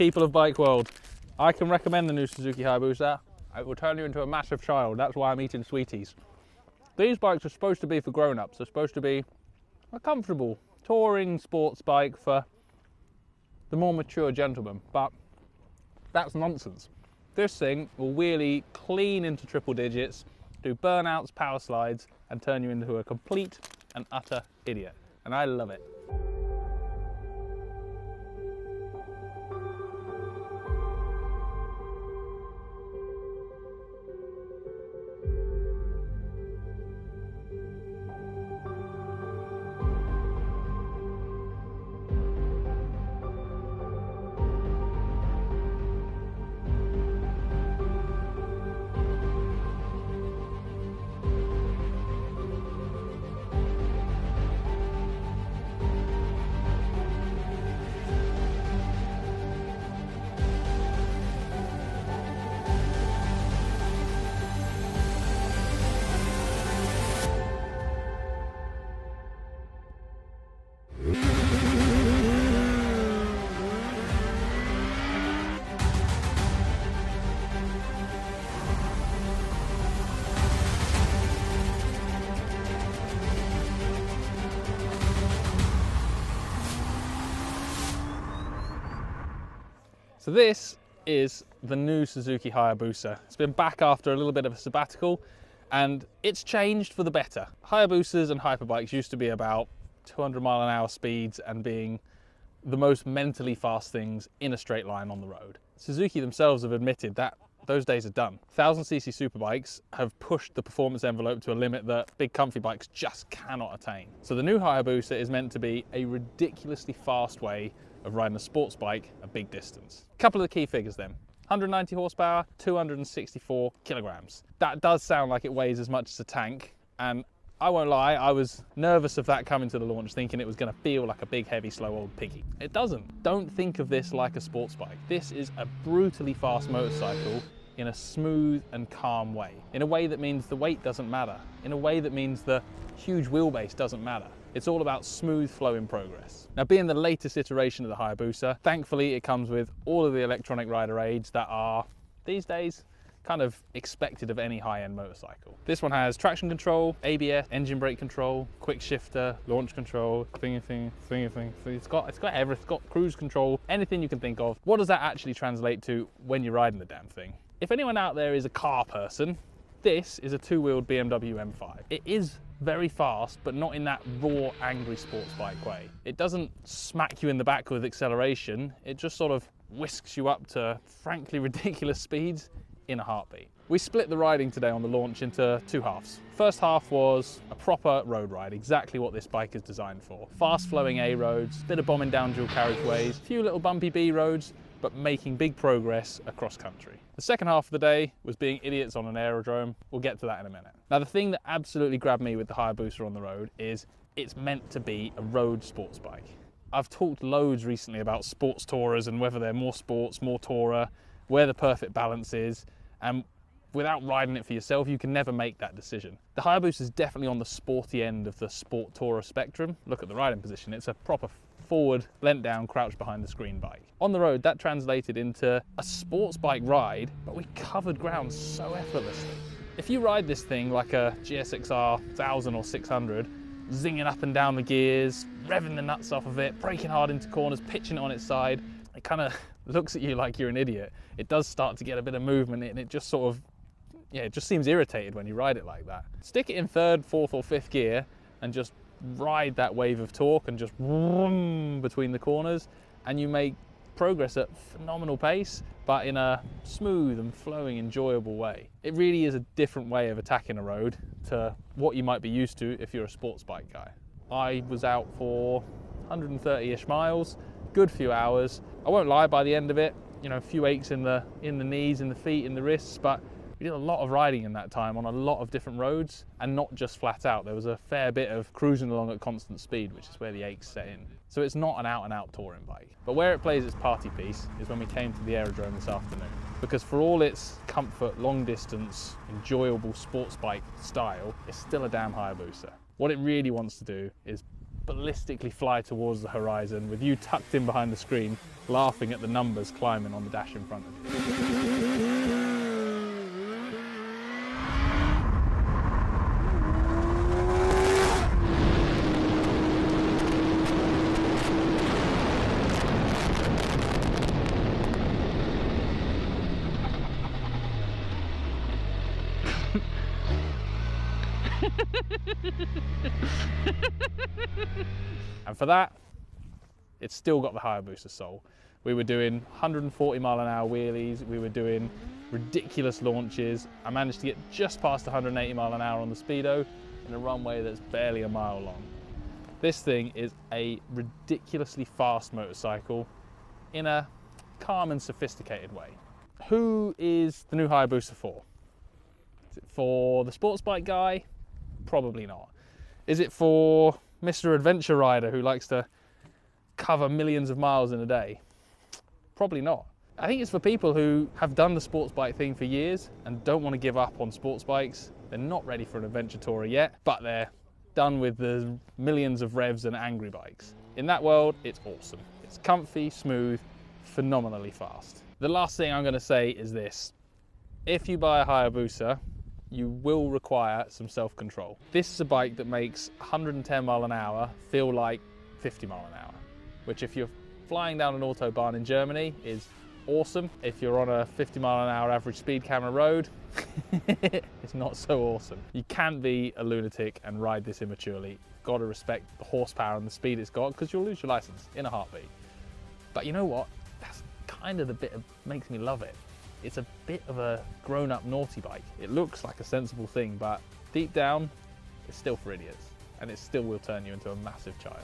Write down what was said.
People of bike world, I can recommend the new Suzuki Hayabusa. It will turn you into a massive child. That's why I'm eating sweeties. These bikes are supposed to be for grown-ups. They're supposed to be a comfortable touring sports bike for the more mature gentleman, but that's nonsense. This thing will wheelie clean into triple digits, do burnouts, power slides, and turn you into a complete and utter idiot. And I love it. So this is the new Suzuki Hayabusa. It's been back after a little bit of a sabbatical and it's changed for the better. Hayabusas and hyperbikes used to be about 200-mile-an-hour speeds and being the most mentally fast things in a straight line on the road. Suzuki themselves have admitted that those days are done. 1000cc superbikes have pushed the performance envelope to a limit that big comfy bikes just cannot attain. So the new Hayabusa is meant to be a ridiculously fast way of riding a sports bike a big distance. A couple of the key figures then. 190 horsepower, 264 kilograms. That does sound like it weighs as much as a tank, and I won't lie, I was nervous of that coming to the launch, thinking it was going to feel like a big, heavy, slow old piggy. It doesn't. Don't think of this like a sports bike. This is a brutally fast motorcycle in a smooth and calm way. In a way that means the weight doesn't matter. In a way that means the huge wheelbase doesn't matter. It's all about smooth flowing progress. Now, being the latest iteration of the Hayabusa, thankfully it comes with all of the electronic rider aids that are, these days, kind of expected of any high-end motorcycle. This one has traction control, ABS, engine brake control, quick shifter, launch control, thingy. It's got everything. It's got cruise control, anything you can think of. What does that actually translate to when you're riding the damn thing? If anyone out there is a car person, this is a two-wheeled BMW M5. It is very fast, but not in that raw, angry sports bike way. It doesn't smack you in the back with acceleration. It just sort of whisks you up to, frankly, ridiculous speeds in a heartbeat. We split the riding today on the launch into two halves. First half was a proper road ride, exactly what this bike is designed for. Fast flowing A roads, bit of bombing down dual carriageways, a few little bumpy B roads, but making big progress across country. The second half of the day was being idiots on an aerodrome. We'll get to that in a minute. Now, the thing that absolutely grabbed me with the Hayabusa on the road is it's meant to be a road sports bike. I've talked loads recently about sports tourers and whether they're more sports, more tourer, where the perfect balance is, and without riding it for yourself, you can never make that decision. The Hayabusa is definitely on the sporty end of the sport tourer spectrum. Look at the riding position. It's a proper forward, leant down, crouched behind the screen bike. On the road, that translated into a sports bike ride, but we covered ground so effortlessly. If you ride this thing like a GSXR 1000 or 600, zinging up and down the gears, revving the nuts off of it, braking hard into corners, pitching it on its side, it kind of looks at you like you're an idiot. It does start to get a bit of movement and it just sort of, yeah, it just seems irritated when you ride it like that. Stick it in third, fourth or fifth gear and just ride that wave of torque and just vroom between the corners, and you make progress at phenomenal pace, but in a smooth and flowing, enjoyable way. It really is a different way of attacking a road to what you might be used to if you're a sports bike guy. I was out for 130-ish miles, good few hours. I won't lie, by the end of it, you know, a few aches in the knees, in the feet, in the wrists, but we did a lot of riding in that time on a lot of different roads, and not just flat out. There was a fair bit of cruising along at constant speed, which is where the aches set in. So it's not an out-and-out touring bike. But where it plays its party piece is when we came to the aerodrome this afternoon. Because for all its comfort, long distance, enjoyable sports bike style, it's still a damn Hayabusa. What it really wants to do is ballistically fly towards the horizon with you tucked in behind the screen, laughing at the numbers climbing on the dash in front of you. And for that, it's still got the Hayabusa soul. We were doing 140-mile-an-hour wheelies, we were doing ridiculous launches. I managed to get just past 180 mile an hour on the speedo in a runway that's barely a mile long. This thing is a ridiculously fast motorcycle in a calm and sophisticated way. Who is the new Hayabusa for? Is it for the sports bike guy? Probably not. Is it for Mr. Adventure Rider who likes to cover millions of miles in a day? Probably not. I think it's for people who have done the sports bike thing for years and don't want to give up on sports bikes. They're not ready for an adventure tourer yet, but they're done with the millions of revs and angry bikes. In that world, it's awesome. It's comfy, smooth, phenomenally fast. The last thing I'm going to say is this. If you buy a Hayabusa, you will require some self-control. This is a bike that makes 110 mile an hour feel like 50 mile an hour, which if you're flying down an autobahn in Germany is awesome. If you're on a 50 mile an hour average speed camera road, it's not so awesome. You can't be a lunatic and ride this immaturely. You've got to respect the horsepower and the speed it's got, because you'll lose your license in a heartbeat. But you know what? That's kind of the bit that makes me love it. It's a bit of a grown-up naughty bike. It looks like a sensible thing, but deep down, it's still for idiots, and it still will turn you into a massive child.